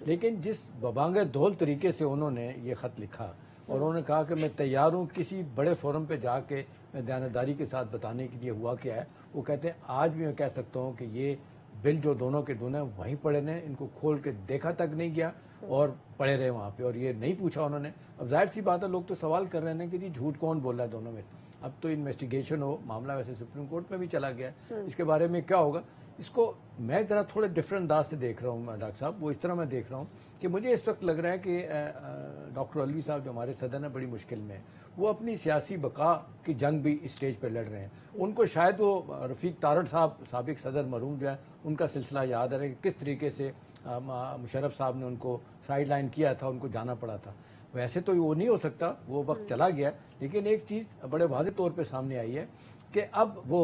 لیکن جس ببانگ دھول طریقے سے انہوں نے یہ خط لکھا اور انہوں نے کہا کہ میں تیار ہوں کسی بڑے فورم پہ جا کے میں دیانتداری کے ساتھ بتانے کے لیے ہوا کیا ہے. وہ کہتے ہیں آج بھی میں کہہ سکتا ہوں کہ یہ بل جو دونوں کے دونوں وہیں پڑے رہے، ان کو کھول کے دیکھا تک نہیں گیا اور پڑے رہے وہاں پہ، اور یہ نہیں پوچھا انہوں نے. اب ظاہر سی بات ہے لوگ تو سوال کر رہے ہیں کہ جی جھوٹ کون بول رہا ہے دونوں میں سے. اب تو انویسٹیگیشن ہو، معاملہ ویسے سپریم کورٹ میں بھی چلا گیا ہے، اس کے بارے میں کیا ہوگا اس کو میں ذرا تھوڑے ڈفرینٹ انداز سے دیکھ رہا ہوں ڈاکٹر صاحب. وہ اس طرح میں دیکھ رہا ہوں کہ مجھے اس وقت لگ رہا ہے کہ ڈاکٹر علوی صاحب جو ہمارے صدر ہیں بڑی مشکل میں ہیں. وہ اپنی سیاسی بقا کی جنگ بھی اس اسٹیج پہ لڑ رہے ہیں. ان کو شاید وہ رفیق تارڑ صاحب سابق صدر مرحوم جو ہے ان کا سلسلہ یاد ہے کہ کس طریقے سے مشرف صاحب نے ان کو سائیڈ لائن کیا تھا، ان کو جانا پڑا تھا. ویسے تو وہ نہیں ہو سکتا، وہ وقت چلا گیا. لیکن ایک چیز بڑے واضح طور پہ سامنے آئی ہے کہ اب وہ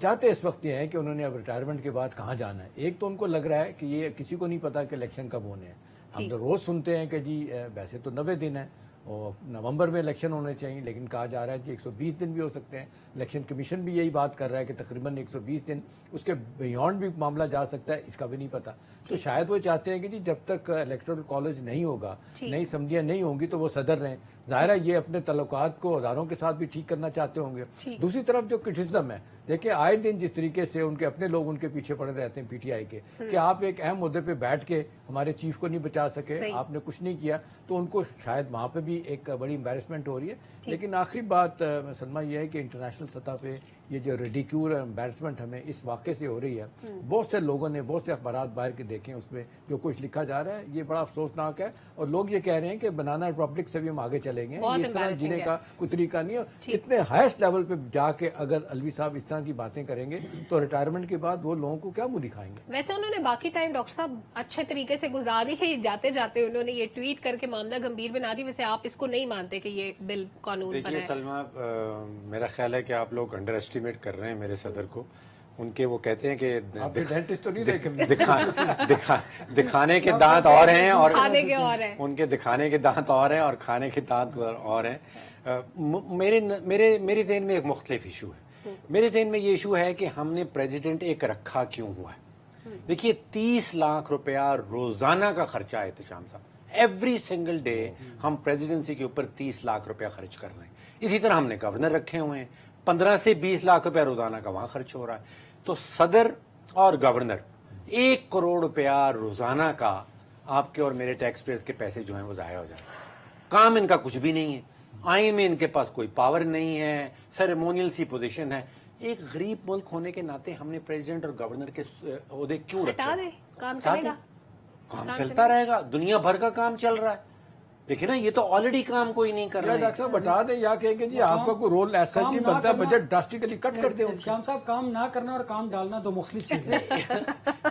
چاہتے اس وقت یہ ہے کہ انہوں نے اب ریٹائرمنٹ کے بعد کہاں جانا ہے. ایک تو ان کو لگ رہا ہے کہ یہ کسی کو نہیں پتا کہ الیکشن کب ہونے ہیں. ہم تو روز سنتے ہیں کہ جی ویسے تو 90 دن ہیں اور نومبر میں الیکشن ہونے چاہیے، لیکن کہا جا رہا ہے کہ 120 دن بھی ہو سکتے ہیں. الیکشن کمیشن بھی یہی بات کر رہا ہے کہ تقریباً 120 دن، اس کے بیونڈ بھی معاملہ جا سکتا ہے، اس کا بھی نہیں پتا. تو شاید وہ چاہتے ہیں کہ جی جب تک الیکٹورل کالج نہیں ہوگا، نئی اسمبلیاں نہیں ہوں گی تو وہ صدر رہیں. ظاہر ہے یہ اپنے تعلقات کو اداروں کے ساتھ بھی ٹھیک کرنا چاہتے ہوں گے. دوسری طرف جو کرٹیسزم ہے، دیکھیں آئے دن جس طریقے سے ان کے اپنے لوگ ان کے پیچھے پڑے رہتے ہیں پی ٹی آئی کے کہ آپ ایک اہم عہدے پہ بیٹھ کے ہمارے چیف کو نہیں بچا سکے، آپ نے کچھ نہیں کیا، تو ان کو شاید وہاں پہ بھی ایک بڑی امبیرسمنٹ ہو رہی ہے. لیکن آخری بات سلمہ یہ ہے کہ انٹرنیشنل سطح پہ یہ جو ریڈیکیول امبیرسمنٹ ہمیں اس واقعے سے ہو رہی ہے، بہت سے لوگوں نے بہت سے اخبارات باہر کے دیکھیں، اس میں جو کچھ لکھا جا رہا ہے یہ بڑا افسوسناک ہے. اور لوگ یہ کہہ رہے ہیں کہ بنانا ریپبلک سے بھی ہم آگے چلیں گے، اس طرح جینے کا کوئی طریقہ نہیں ہے. اتنے ہائیسٹ لیول پہ جا کے اگر علوی صاحب اس طرح کی باتیں کریں گے تو ریٹائرمنٹ کے بعد وہ لوگوں کو کیا منہ دکھائیں گے.
ویسے انہوں نے باقی ٹائم ڈاکٹر صاحب اچھے طریقے سے گزاری ہے، جاتے جاتے انہوں نے یہ ٹویٹ کر کے معاملہ گمبھیر بنا دی. ویسے آپ اس کو نہیں مانتے کہ یہ بل قانون بنا
دیکھیے
ہے؟
سلمہ، میرا خیال ہے کہ آپ لوگ انڈر ایسٹیمیٹ کر رہے ہیں میرے صدر کو. ان کے وہ کہتے ہیں کہ
ڈینٹسٹ تو نہیں دیکھیں
دکھانے کے دانت اور ہیں اور
کھانے کے اور ہیں،
ان کے دکھانے کے دانت اور ہیں اور کھانے کے دانت اور ہیں. میرے ذہن میں ایک مختلف ایشو ہے. میرے ذہن میں یہ ایشو ہے کہ ہم نے پریزیڈنٹ ایک رکھا کیوں ہوا ہے. دیکھیے 30 لاکھ روپیہ روزانہ کا خرچہ ہے احتشام صاحب. ایوری سنگل ڈے ہم پریزیڈنسی کے اوپر 30 لاکھ روپیہ خرچ کر رہے ہیں. اسی طرح ہم نے گورنر رکھے ہوئے ہیں، 15 سے 20 لاکھ روپیہ روزانہ کا وہاں خرچ ہو رہا ہے. تو صدر اور گورنر 1 کروڑ روپیہ روزانہ کا آپ کے اور میرے ٹیکس پیئرز کے پیسے جو ہیں وہ ضائع ہو جائیں. کام ان کا کچھ بھی نہیں ہے، آئین میں ان کے پاس کوئی پاور نہیں ہے، سیریمونیل سی پوزیشن ہے. ایک غریب ملک ہونے کے ناطے ہم نے پریزیڈنٹ اور گورنر کے عہدے کیوں رکھے؟
ہٹا دیں، کام چلے گا،
کام چلتا رہے گا. دنیا بھر کا کام چل رہا ہے. دیکھیں نا، یہ تو آلریڈی کام کوئی نہیں کر رہا ہے.
ڈاکٹر صاحب بتا دیں یا کہیں کہ جی آپ کا کوئی رول ایسا نہیں بنتا، بجٹ ڈراسٹیکلی کٹ کر دیں.
شام صاحب کام نہ کرنا اور کام ڈالنا دو مختلف چیزیں ہیں.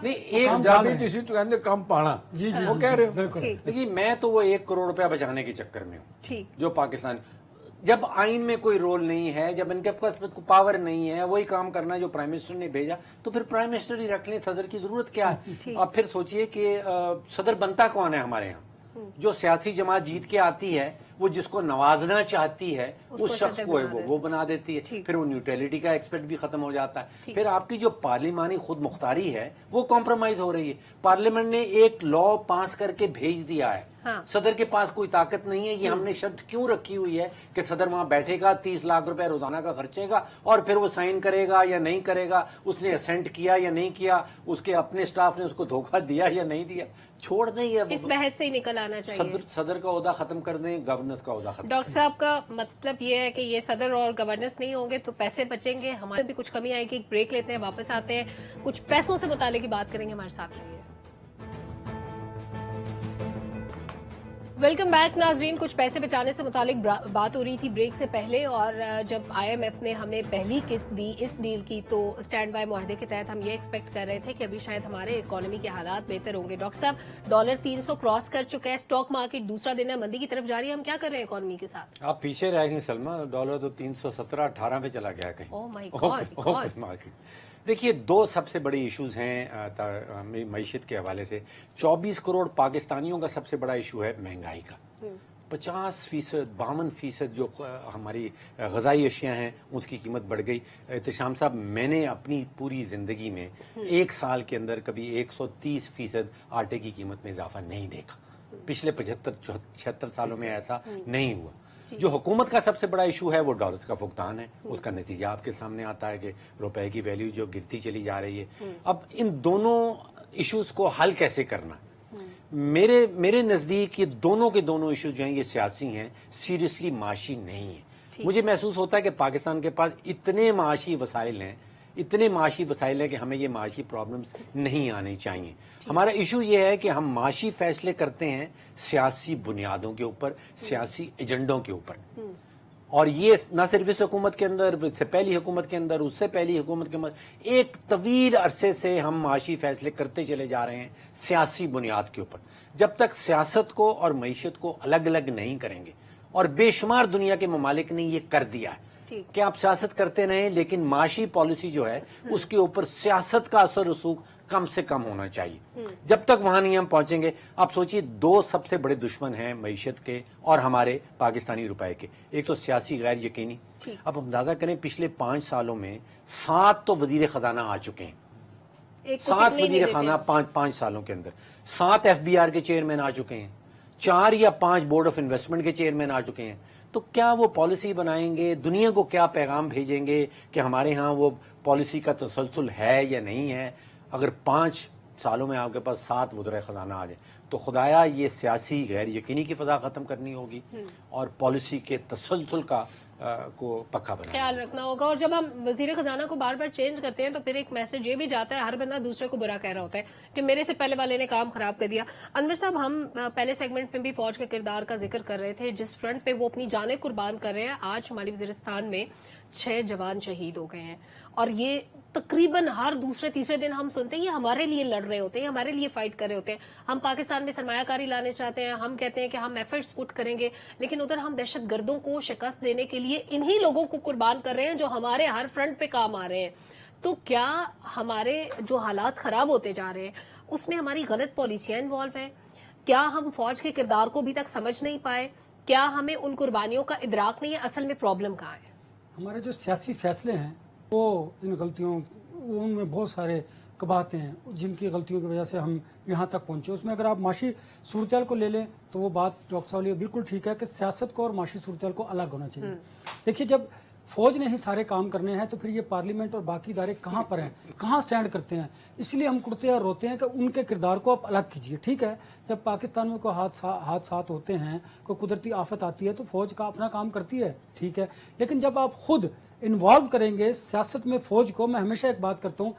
نہیں، ایک
پنجابی جسی تو کہتے کام پانا،
جی
وہ کہہ رہے ہو.
بالکل.
دیکھیے میں تو وہ 1 کروڑ روپیہ بچانے کے چکر میں ہوں جو پاکستان. جب آئین میں کوئی رول نہیں ہے، جب ان کے پاس پاور نہیں ہے، وہی کام کرنا جو پرائم منسٹر نے بھیجا، تو پھر پرائم منسٹر ہی رکھ لیں. صدر کی ضرورت کیا ہے؟ آپ پھر سوچئے کہ صدر بنتا کون ہے ہمارے ہاں؟ جو سیاسی جماعت جیت کے آتی ہے، وہ جس کو نوازنا چاہتی ہے اس شخص کو وہ بنا دیتی ہے. پھر وہ نیوٹرلٹی کا ایکسپیکٹ بھی ختم ہو جاتا ہے. پھر آپ کی جو پارلیمانی خود مختاری ہے وہ کمپرومائز ہو رہی ہے. پارلیمنٹ نے ایک لا پاس کر کے بھیج دیا ہے
हाँ।
सदर के पास कोई ताकत नहीं है। ये हमने शर्त क्यों रखी हुई है कि सदर वहां बैठेगा, 30 लाख रुपए रोजाना का खर्चेगा और फिर वो साइन करेगा या नहीं करेगा, उसने असेंट किया या नहीं किया, उसके अपने स्टाफ ने उसको धोखा दिया या नहीं दिया। छोड़ दें ये
इस बहस से ही निकल आना चाहिए।
सदर का ओहदा खत्म कर दें, गवर्नेंस का ओहदा खत्म।
डॉक्टर साहब का मतलब ये है कि ये सदर और गवर्नेंस नहीं होंगे तो पैसे बचेंगे, हमारे भी कुछ कमी आएगी। एक ब्रेक लेते हैं, वापस आते हैं, कुछ पैसों से मुतालिक की बात करेंगे। हमारे साथ रहिए। वेलकम बैक नाजरीन। कुछ पैसे बचाने से मुतालिक बात हो रही थी ब्रेक से पहले, और जब IMF ने हमें पहली किस्त दी इस डील की तो स्टैंड बाय मुआहदे के तहत हम ये एक्सपेक्ट कर रहे थे कि अभी शायद हमारे इकोनॉमी के हालात बेहतर होंगे। डॉक्टर साहब, डॉलर 300 क्रॉस कर चुका है, स्टॉक मार्केट दूसरा दिन है, मंदी की तरफ जा रही है, हम क्या कर रहे हैं इकोनॉमी के साथ?
आप पीछे रह गई सलमा, डॉलर तो 317-18 पे चला गया कहीं।
Oh my God.
मार्केट देखिए, दो सबसे बड़े इश्यूज हैं मईशत के हवाले से। 24 करोड़ पाकिस्तानियों का सबसे बड़ा इशू है महंगाई का। 50%, 52% जो हमारी ग़िज़ाई अशिया हैं उसकी कीमत बढ़ गई। एहतशाम साहब, मैंने अपनी पूरी ज़िंदगी में एक साल के अंदर कभी 130% आटे की कीमत में इजाफा नहीं देखा। पिछले 75-76 सालों में ऐसा नहीं हुआ। जो हुकूमत का सबसे बड़ा इशू है वो डॉलर्स का भुगतान है। उसका नतीजा आपके सामने आता है कि रुपए की वैल्यू जो गिरती चली जा रही है। अब इन दोनों इश्यूज को हल कैसे करना, मेरे नजदीक ये दोनों के दोनों इश्यूज जो हैं ये सियासी हैं, सीरियसली माशी नहीं है। मुझे महसूस होता है कि पाकिस्तान के पास इतने माशी वसाइल हैं कि हमें ये माशी प्रॉब्लम्स नहीं आनी चाहिए। हमारा इशू ये है कि हम माशी फैसले करते हैं सियासी बुनियादों के ऊपर, सियासी एजेंडों के ऊपर। और ये न सिर्फ इस हुकूमत के अंदर, इससे पहली हुकूमत के अंदर, उससे पहली हुकूमत के अंदर, एक तवील अरसे से हम माशी फैसले करते चले जा रहे हैं सियासी बुनियाद के ऊपर। जब तक सियासत को और मईशत को अलग अलग नहीं करेंगे, और बेशुमार दुनिया के ममालिक ने ये कर दिया है कि आप सियासत करते रहें लेकिन माशी पॉलिसी जो है उसके ऊपर सियासत का असर रसूख कम से कम होना चाहिए। जब तक वहां नहीं हम पहुंचेंगे, आप सोचिए, दो सबसे बड़े दुश्मन हैं मईशत के और हमारे पाकिस्तानी रुपए के। एक तो सियासी गैर यकीनी। अब अंदाजा करें, पिछले 5 सालों में 7 तो वजीर खजाना आ चुके हैं। 7 वजीर खाना 5 सालों के अंदर। 7 FBR के चेयरमैन आ चुके हैं। 4 या 5 बोर्ड ऑफ इन्वेस्टमेंट के चेयरमैन आ चुके हैं। तो क्या वो पॉलिसी बनाएंगे, दुनिया को क्या पैगाम भेजेंगे कि हमारे यहाँ वो पॉलिसी का तसलसल है या नहीं है? अगर 5 सालों में आपके पास 7 वज़ीर खजाना आ जाए तो खुदाया ये सियासी गैर यकीनी की फजा खत्म करनी होगी और पॉलिसी के तसलसल का को पक्का बनाना,
ख्याल रखना होगा। और जब हम वजीर खजाना को बार बार चेंज करते हैं तो फिर एक मैसेज ये भी जाता है, हर बंदा दूसरे को बुरा कह रहा होता है कि मेरे से पहले वाले ने काम खराब कर दिया। अनवर साहब, हम पहले सेगमेंट में भी फौज के किरदार का जिक्र कर रहे थे, जिस फ्रंट पे वो अपनी जानें कुर्बान कर रहे हैं। आज हमारी वजीरिस्तान में 6 जवान शहीद हो गए हैं, और ये तकरीबन हर दूसरे तीसरे दिन हम सुनते हैं ये हमारे लिए लड़ रहे होते हैं, हमारे लिए फाइट कर रहे होते हैं। हम पाकिस्तान में सरमायाकारी लाने चाहते हैं, हम कहते हैं कि हम एफर्ट्स पुट करेंगे, लेकिन उधर हम दहशत गर्दों को शिकस्त देने के लिए इन्हीं लोगों को कुर्बान कर रहे हैं जो हमारे हर फ्रंट पे काम आ रहे हैं। तो क्या हमारे जो हालात खराब होते जा रहे हैं उसमें हमारी गलत पॉलिसियां इन्वॉल्व है? क्या हम फौज के किरदार को अभी तक समझ नहीं पाए? क्या हमें उन कुर्बानियों का इदराक नहीं है? असल में प्रॉब्लम कहाँ है?
हमारे जो सियासी फैसले हैं वो इन गलतियों, उनमें बहुत सारे कबाहतें हैं जिनकी गलतियों की वजह से हम यहाँ तक पहुँचे। उसमें अगर आप माशी सूरत को ले लें तो वो बात डॉक्टर साहब बिल्कुल ठीक है कि सियासत को और माशी सूरत को अलग होना चाहिए। देखिए, जब फौज ने ही सारे काम करने हैं तो फिर ये पार्लियामेंट और बाकी इदारे कहाँ पर हैं, कहाँ स्टैंड करते हैं? इसलिए हम कुड़ते और रोते हैं कि उनके किरदार को आप अलग कीजिए। ठीक है, जब पाकिस्तान में कोई हादसात होते हैं, कोई कुदरती आफत आती है तो फौज का अपना काम करती है, ठीक है, लेकिन जब आप खुद इन्वॉल्व करेंगे सियासत में फौज को, मैं हमेशा एक बात करता हूँ,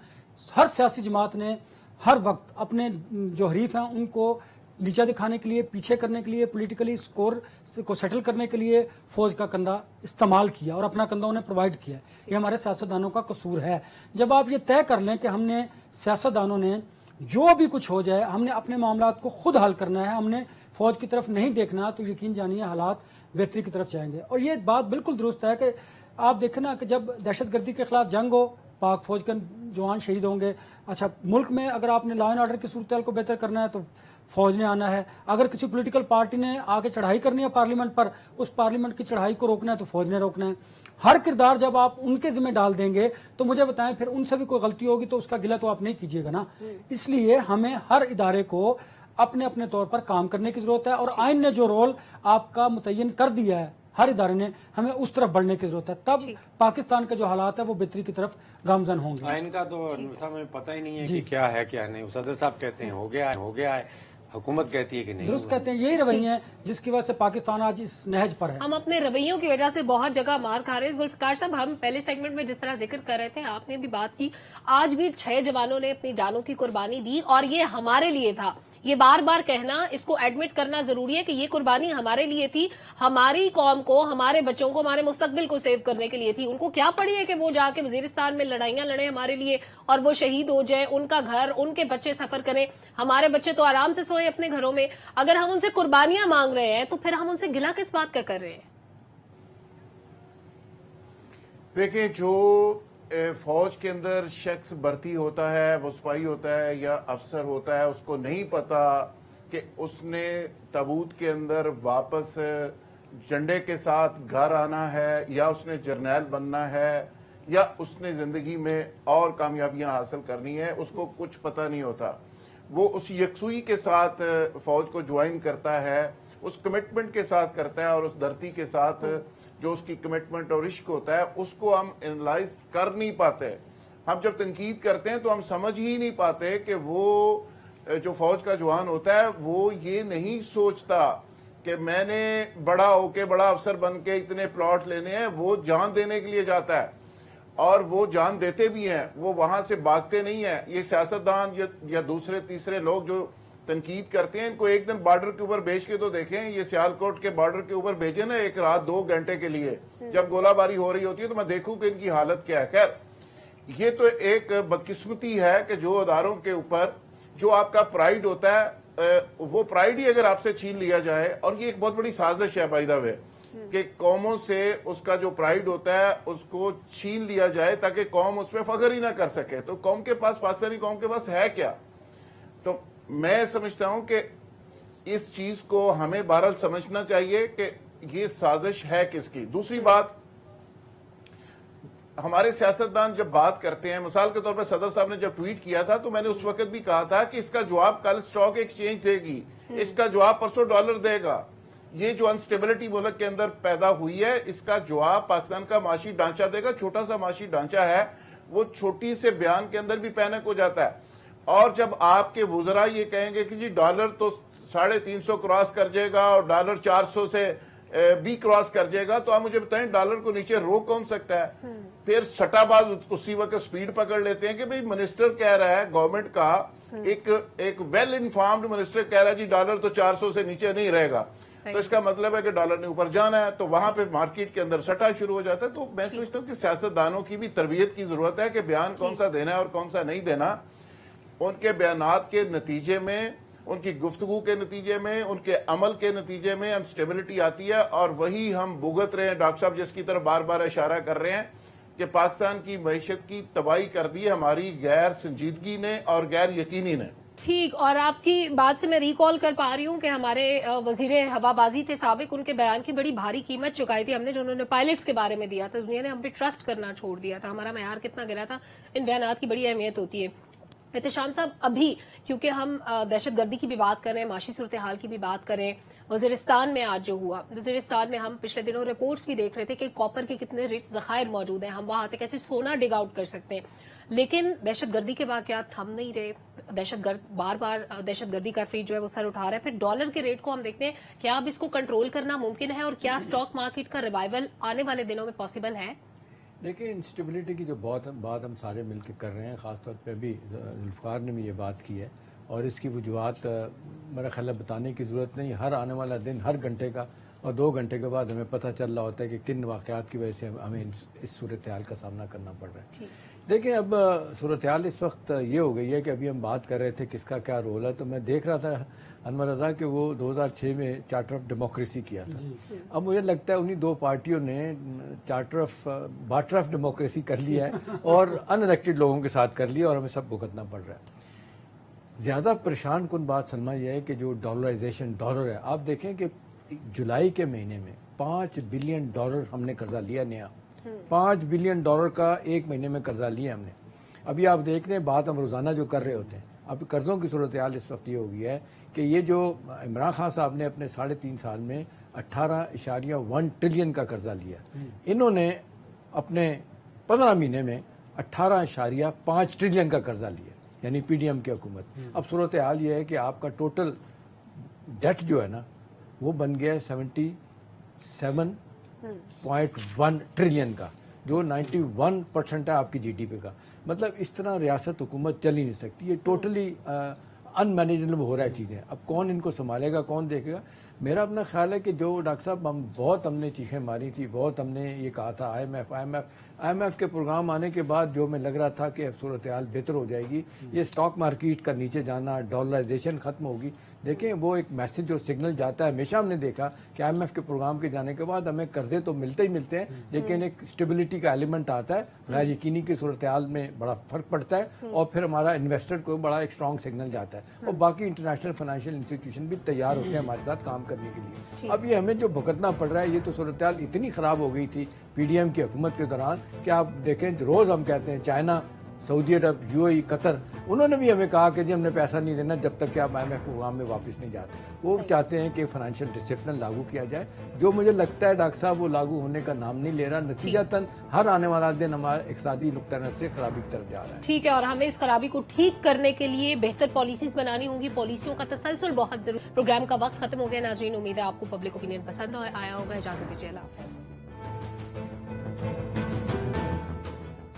हर सियासी जमात ने हर वक्त अपने जो हरीफ हैं उनको नीचा दिखाने के लिए, पीछे करने के लिए, पॉलिटिकली स्कोर को सेटल करने के लिए फौज का कंधा इस्तेमाल किया और अपना कंधा उन्हें प्रोवाइड किया। ये हमारे सियासतदानों का कसूर है। जब आप ये तय कर लें कि हमने सियासतदानों ने जो भी कुछ हो जाए हमने अपने मामलात को खुद हल करना है, हमने फौज की तरफ नहीं देखना, तो यकीन जानिए हालात बेहतरी की तरफ जाएंगे। और ये बात बिल्कुल दुरुस्त है कि आप देखें ना कि जब दहशतगर्दी के खिलाफ जंग हो, पाक फौज के जवान शहीद होंगे। अच्छा, मुल्क में अगर आपने लॉ एंड ऑर्डर की सूरत को बेहतर करना है तो फौज ने आना है। अगर किसी पॉलिटिकल पार्टी ने आके चढ़ाई करनी है पार्लियामेंट पर, उस पार्लियामेंट की चढ़ाई को रोकना है तो फौज ने रोकना है। हर किरदार जब आप उनके जिम्मे डाल देंगे तो मुझे बताएं फिर उनसे भी कोई गलती होगी तो उसका गिला तो आप नहीं कीजिएगा ना। इसलिए हमें हर इदारे को اپنے اپنے طور پر کام کرنے کی ضرورت ہے, اور آئین نے جو رول آپ کا متعین کر دیا ہے ہر ادارے نے, ہمیں اس طرف بڑھنے کی ضرورت ہے, تب پاکستان کے جو حالات ہیں وہ بہتری کی طرف گامزن ہوں گے.
آئین کا تو ہمیں پتہ ہی نہیں ہے کہ کیا ہے کیا نہیں. صدر صاحب کہتے ہیں ہو گیا ہے, حکومت کہتی ہے کہ نہیں.
درست کہتے ہیں, یہی رویے ہیں جس کی وجہ سے پاکستان آج اس نہج پر ہے.
ہم اپنے رویوں کی وجہ سے بہت جگہ مار کھا رہے ہیں. ذوالفقار صاحب, ہم پہلے سیگمنٹ میں جس طرح ذکر کر رہے تھے, آپ نے بھی بات کی, آج بھی 6 جوانوں نے اپنی جانوں کی قربانی دی, اور یہ ہمارے لیے تھا. یہ بار بار کہنا, اس کو ایڈمٹ کرنا ضروری ہے کہ یہ قربانی ہمارے لیے تھی, ہماری قوم کو, ہمارے بچوں کو, ہمارے مستقبل کو سیو کرنے کے لیے تھی. ان کو کیا پڑی ہے کہ وہ جا کے وزیرستان میں لڑائیاں لڑیں ہمارے لیے اور وہ شہید ہو جائیں, ان کا گھر, ان کے بچے سفر کریں, ہمارے بچے تو آرام سے سوئیں اپنے گھروں میں. اگر ہم ان سے قربانیاں مانگ رہے ہیں تو پھر ہم ان سے گلہ کس بات کا کر رہے ہیں؟
دیکھیں, جو فوج کے اندر شخص بھرتی ہوتا ہے, وہ سپاہی ہوتا ہے یا افسر ہوتا ہے, اس کو نہیں پتا کہ اس نے تابوت کے اندر واپس جھنڈے کے ساتھ گھر آنا ہے, یا اس نے جرنیل بننا ہے, یا اس نے زندگی میں اور کامیابیاں حاصل کرنی ہے. اس کو کچھ پتہ نہیں ہوتا. وہ اس یکسوئی کے ساتھ فوج کو جوائن کرتا ہے, اس کمٹمنٹ کے ساتھ کرتا ہے, اور اس دھرتی کے ساتھ جو اس کی کمٹمنٹ اور عشق ہوتا ہے اس کو ہم انالائز کر نہیں پاتے. ہم جب تنقید کرتے ہیں تو ہم سمجھ ہی نہیں پاتے کہ وہ جو فوج کا جوان ہوتا ہے وہ یہ نہیں سوچتا کہ میں نے بڑا ہو کے, بڑا افسر بن کے اتنے پلاٹ لینے ہیں. وہ جان دینے کے لیے جاتا ہے, اور وہ جان دیتے بھی ہیں, وہ وہاں سے بھاگتے نہیں ہیں. یہ سیاستدان یا دوسرے تیسرے لوگ جو تنقید کرتے ہیں, ان کو ایک دن بارڈر کے اوپر بھیج کے تو دیکھیں. یہ سیالکوٹ کے بارڈر کے اوپر بھیجے نا ایک رات 2 گھنٹے کے لیے, جب گولہ باری ہو رہی ہوتی ہے, تو میں دیکھوں کہ ان کی حالت کیا ہے. خیر, یہ تو ایک بدقسمتی ہے کہ جو اداروں کے اوپر جو آپ کا پرائیڈ ہوتا ہے, وہ پرائیڈ ہی اگر آپ سے چھین لیا جائے. اور یہ ایک بہت بڑی سازش ہے بائی دا وے, کہ قوموں سے اس کا جو پرائیڈ ہوتا ہے اس کو چھین لیا جائے تاکہ قوم اس پہ فخر ہی نہ کر سکے. تو قوم کے پاس, پاکستانی قوم کے پاس ہے کیا؟ تو میں سمجھتا ہوں کہ اس چیز کو ہمیں بہرحال سمجھنا چاہیے کہ یہ سازش ہے کس کی. دوسری بات, ہمارے سیاستدان جب بات کرتے ہیں, مثال کے طور پر صدر صاحب نے جب ٹویٹ کیا تھا تو میں نے اس وقت بھی کہا تھا کہ اس کا جواب کل سٹاک ایکسچینج دے گی, اس کا جواب پرسوں ڈالر دے گا. یہ جو انسٹیبلٹی ملک کے اندر پیدا ہوئی ہے, اس کا جواب پاکستان کا معاشی ڈھانچہ دے گا. چھوٹا سا معاشی ڈھانچہ ہے, وہ چھوٹی سے بیان کے اندر بھی پینک ہو جاتا ہے. اور جب آپ کے وزراء یہ کہیں گے کہ جی ڈالر تو 350 کراس کر جائے گا اور ڈالر 400 سے بھی کراس کر جائے گا, تو آپ مجھے بتائیں ڈالر کو نیچے روک کون سکتا ہے؟ پھر سٹا باز اسی وقت سپیڈ پکڑ لیتے ہیں کہ بھئی منسٹر کہہ رہا ہے, گورنمنٹ کا ایک ویل انفارمڈ منسٹر کہہ رہا ہے جی ڈالر تو 400 سے نیچے نہیں رہے گا, تو اس کا مطلب ہے کہ ڈالر نے اوپر جانا ہے. تو وہاں پہ مارکیٹ کے اندر سٹا شروع ہو جاتا ہے. تو میں سمجھتا ہوں کہ سیاستدانوں کی بھی تربیت کی ضرورت ہے کہ بیان کون سا دینا ہے اور کون سا نہیں دینا. ان کے بیانات کے نتیجے میں, ان کی گفتگو کے نتیجے میں, ان کے عمل کے نتیجے میں انسٹیبلٹی آتی ہے, اور وہی ہم بھگت رہے ہیں. ڈاکٹر صاحب جس کی طرف بار بار اشارہ کر رہے ہیں کہ پاکستان کی معیشت کی تباہی کر دی ہے ہماری غیر سنجیدگی نے اور غیر یقینی نے.
ٹھیک, اور آپ کی بات سے میں ریکال کر پا رہی ہوں کہ ہمارے وزیر ہوا بازی تھے سابق, ان کے بیان کی بڑی بھاری قیمت چکائی تھی ہم نے, جو انہوں نے پائلٹس کے بارے میں دیا تھا. دنیا نے ہم پہ ٹرسٹ کرنا چھوڑ دیا تھا, ہمارا معیار کتنا گرا تھا. ان بیانات کی بڑی اہمیت ہوتی ہے. احتشام صاحب, ابھی کیونکہ ہم دہشت گردی کی بھی بات کریں, معاشی صورتحال کی بھی بات کریں, وزیرستان میں آج جو ہوا, وزیرستان میں ہم پچھلے دنوں رپورٹس بھی دیکھ رہے تھے کہ کاپر کے کتنے رچ ذخائر موجود ہیں, ہم وہاں سے کیسے سونا ڈگ آؤٹ کر سکتے ہیں. لیکن دہشت گردی کے واقعات تھم نہیں رہے. دہشت گرد بار بار دہشت گردی کا فریج جو ہے وہ سر اٹھا رہا ہے. پھر ڈالر کے ریٹ کو ہم دیکھتے ہیں, کیا اب اس کو کنٹرول کرنا ممکن ہے, اور کیا سٹاک مارکیٹ کا ریوائول آنے والے دنوں میں پاسبل ہے؟
دیکھیں, انسٹیبلٹی کی جو بات ہم سارے مل کے کر رہے ہیں, خاص طور پہ بھی ذوالفقار نے بھی یہ بات کی ہے, اور اس کی وجوہات میرا خیال ہے بتانے کی ضرورت نہیں. ہر آنے والا دن, ہر گھنٹے کا اور 2 گھنٹے کے بعد ہمیں پتہ چل رہا ہوتا ہے کہ کن واقعات کی وجہ سے ہمیں اس صورتحال کا سامنا کرنا پڑ رہا ہے. دیکھیں, اب صورتحال اس وقت یہ ہو گئی ہے کہ ابھی ہم بات کر رہے تھے کس کا کیا رول ہے, تو میں دیکھ رہا تھا انور رضا کہ وہ 2006 میں چارٹر آف ڈیموکریسی کیا تھا. اب مجھے لگتا ہے انہی 2 پارٹیوں نے بارٹر آف ڈیموکریسی کر لیا ہے اور ان الیکٹڈ لوگوں کے ساتھ کر لیا, اور ہمیں سب بھگتنا پڑ رہا ہے. زیادہ پریشان کن بات سلمہ یہ ہے کہ جو ڈالرائزیشن ڈالر ہے, آپ دیکھیں کہ جولائی کے مہینے میں $5 بلین ہم نے قرضہ لیا نیا. $5 بلین کا 1 مہینے میں قرضہ لیا ہم نے. ابھی آپ دیکھ رہے ہیں, بات ہم روزانہ جو کر رہے ہوتے ہیں, اب قرضوں کی صورتحال اس وقت یہ ہو گئی ہے کہ یہ جو عمران خان صاحب نے اپنے 3.5 سال میں 18.1 ٹریلین کا قرضہ لیا، انہوں نے اپنے 15 مہینے میں 18.5 ٹریلین کا قرضہ لیا، یعنی پی ڈی ایم کی حکومت۔ اب صورتحال یہ ہے کہ آپ کا ٹوٹل ڈیٹ جو ہے نا وہ بن گیا ہے 77.1 ٹریلین کا، جو 91% ہے آپ کی جی ڈی پی کا۔ مطلب اس طرح ریاست حکومت چل ہی نہیں سکتی، یہ ٹوٹلی ان مینیجبل ہو رہا ہے چیزیں۔ اب کون ان کو سنبھالے گا، کون دیکھے گا؟ میرا اپنا خیال ہے کہ جو ڈاکٹر صاحب ہم نے چیخیں ماری تھی، بہت ہم نے یہ کہا تھا آئی ایم ایف کے پروگرام آنے کے بعد جو میں لگ رہا تھا کہ اب صورتحال بہتر ہو جائے گی، یہ اسٹاک مارکیٹ کا نیچے جانا، ڈالرائزیشن ختم ہوگی۔ دیکھیں وہ ایک میسج اور سگنل جاتا ہے، ہمیشہ ہم نے دیکھا کہ آئی ایم ایف کے پروگرام کے جانے کے بعد ہمیں قرضے تو ملتے ہی ملتے ہیں، لیکن ایک اسٹیبلٹی کا ایلیمنٹ آتا ہے، غیر یقینی کی صورتحال میں بڑا فرق پڑتا ہے، اور پھر ہمارا انویسٹر کو بڑا ایک اسٹرانگ سگنل جاتا ہے، اور باقی انٹرنیشنل فائنینشیل انسٹیٹیوشن بھی تیار ہوتے ہیں ہمارے ساتھ کام کرنے کے لیے۔ اب یہ ہمیں جو بھگتنا پڑ رہا ہے، یہ تو صورتحال اتنی خراب ہو گئی تھی پی ڈی ایم کی حکومت کے دوران کہ آپ دیکھیں روز ہم کہتے ہیں چائنا، سعودی عرب، یو اے ای، قطر، انہوں نے بھی ہمیں کہا کہ جی ہم نے پیسہ نہیں دینا جب تک کہ آپ آئی ایم ایف پروگرام میں واپس نہیں جاتے۔ وہ چاہتے ہیں کہ فائنینشیل ڈسپلن لاگو کیا جائے، جو مجھے لگتا ہے ڈاکٹر صاحب وہ لاگو ہونے کا نام نہیں لے رہا، نتیجتاً ہر آنے والا دن ہمارا اقتصادی نقطہ نظر سے خرابی کی طرف جا رہا ہے۔
ٹھیک ہے، اور ہمیں اس خرابی کو ٹھیک کرنے کے لیے بہتر پالیسیز بنانی ہوں گی، پالیسیوں کا تسلسل بہت ضروری۔ پروگرام کا وقت ختم ہو گیا ناظرین، امید ہے آپ کو پبلک اوپینین پسند آیا ہوگا۔ اجازت دیجیے، اللہ حافظ۔